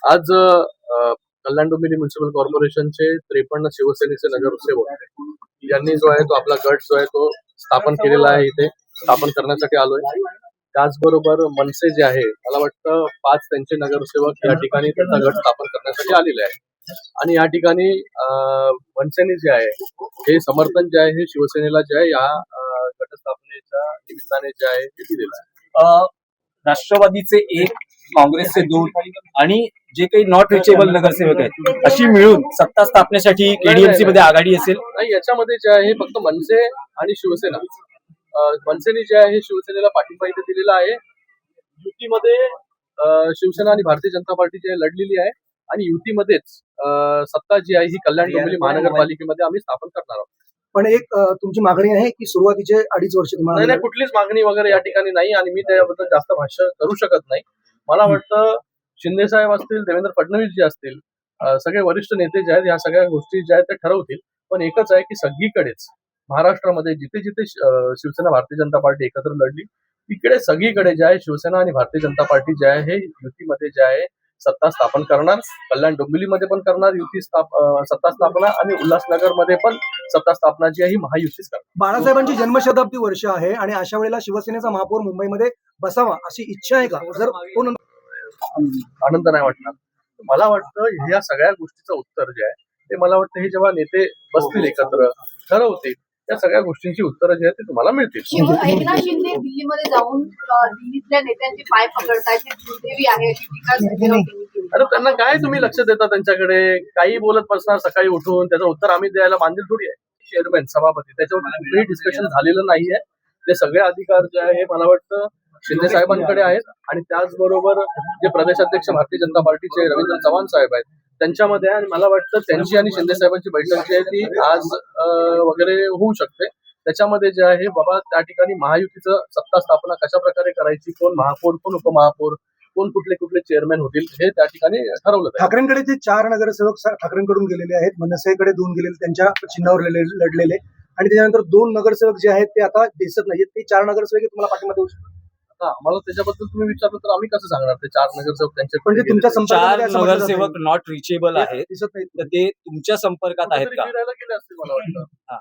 आज कल्याण डोंबिवली म्युन्सिपल कॉर्पोरेशनचे 53 शिवसेनेचे नगरसेवक यांनी जो आहे तो आपला गट जो आहे तो स्थापन केलेला आहे, इथे स्थापन करण्यासाठी आलोय. त्याचबरोबर मनसे जे आहे, मला वाटतं 5 त्यांचे नगरसेवक या ठिकाणी त्यांचा गट स्थापन करण्यासाठी आलेले आहे. आणि या ठिकाणी मनसेने जे आहे हे समर्थन जे आहे हे शिवसेनेला जे आहे या गट स्थापनेच्या निमित्ताने जे आहे हे दिलेलं आहे. राष्ट्रवादीचे 1, काँग्रेसचे 2 आणि जे काही नॉट रिचेबल नगरसेवक आहेत अशी मिळून सत्ता स्थापनेसाठी केडीएमसी मध्ये आघाडी असेल. नाही, याच्यामध्ये जे आहे फक्त मनसे आणि शिवसेना. मनसेने जे आहे शिवसेनेला पाठिंबा इथे दिलेला आहे. युतीमध्ये शिवसेना आणि भारतीय जनता पार्टी जे लढलेली आहे आणि युतीमध्येच सत्ता जी आहे ही कल्याण डोंबिवली महानगरपालिकेमध्ये आम्ही स्थापन करणार आहोत. पण एक तुमची मागणी आहे की सुरुवातीचे 2.5 वर्ष तुम्हाला नाही, कुठलीच मागणी वगैरे या ठिकाणी नाही आणि मी त्याबद्दल जास्त भाष्य करू शकत नाही. मला वाटतं शिंदे साहेब असतील, देवेंद्र फडणवीस जे असतील, सगळे वरिष्ठ नेते जे आहेत या सगळ्या गोष्टी ज्या आहेत त्या ठरवतील. पण एकच आहे की सगळीकडेच महाराष्ट्रामध्ये जिथे जिथे शिवसेना भारतीय जनता पार्टी एकत्र लढली तिकडे सगळीकडे जे आहे शिवसेना आणि भारतीय जनता पार्टी जे आहे हे युतीमध्ये जे आहे सत्ता स्थापन करणार. कल्याण डोंबिवलीमध्ये पण करणार युती सत्ता स्थापना आणि उल्हासनगरमध्ये पण सत्ता स्थापना जी आहे ही महायुतीच करणार. बाळासाहेबांची जन्मशताब्दी वर्ष आहे आणि अशा वेळेला शिवसेनेचा महापौर मुंबईमध्ये बसावा अशी इच्छा आहे का? जर कोण आनंद नाही वाटणार. मला वाटतं या सगळ्या गोष्टीचं उत्तर जे आहे ते मला वाटतं हे जेव्हा नेते बसतील एकत्र ठरवतील त्या सगळ्या गोष्टींची उत्तरं जी आहेत ते तुम्हाला मिळतील. एकनाथ शिंदे दिल्लीमध्ये जाऊन दिल्लीतल्या नेत्यांचे पाय पकडतायत, हे दुर्दैवी आहे अशी टीका संजय राऊत यांनी केली. अरे त्यांना काय तुम्ही लक्ष देता त्यांच्याकडे? काही बोलत बसणार सकाळी उठून, त्याचं उत्तर आम्ही द्यायला बांधील थोडी आहे. चेअरमॅन सभापती त्याच्यावर कुठेही डिस्कशन झालेलं नाहीये. ते सगळे अधिकार जे आहे मला वाटतं शिंदे साहेबांकडे आहेत आणि त्याचबरोबर जे प्रदेशाध्यक्ष भारतीय जनता पार्टीचे रवींद्र चव्हाण साहेब आहेत त्यांच्यामध्ये आहे. आणि मला वाटतं त्यांची आणि शिंदे साहेबांची बैठक जी आहे ती आज वगैरे होऊ शकते. त्याच्यामध्ये जे आहे बाबा त्या ठिकाणी महायुतीचं सत्ता स्थापना कशा प्रकारे करायची, कोण महापौर, कोण उपमहापौर, कोण कुठले कुठले चेअरमॅन होतील हे त्या ठिकाणी ठरवलं जाईल. ठाकरेंकडे जे 4 नगरसेवक ठाकरेंकडून गेलेले आहेत, मनसेकडे 2 गेलेले त्यांच्या चिन्हावर लढलेले आणि त्याच्यानंतर 2 नगरसेवक जे आहेत ते आता दिसत नाहीत. ते 4 नगरसेवक तुम्हाला पाठिंबा देऊ शकतात? आम्हाला त्याच्याबद्दल तुम्ही विचारलं तर आम्ही कसं सांगणार? ते 4 नगरसेवक त्यांचे म्हणजे तुमच्या 4 संपर्कात नगरसेवक नॉट रिचेबल आहेत, दिसत नाहीत. तर ते तुमच्या संपर्कात आहेत का? फिरायला गेले असतील मला वाटतं.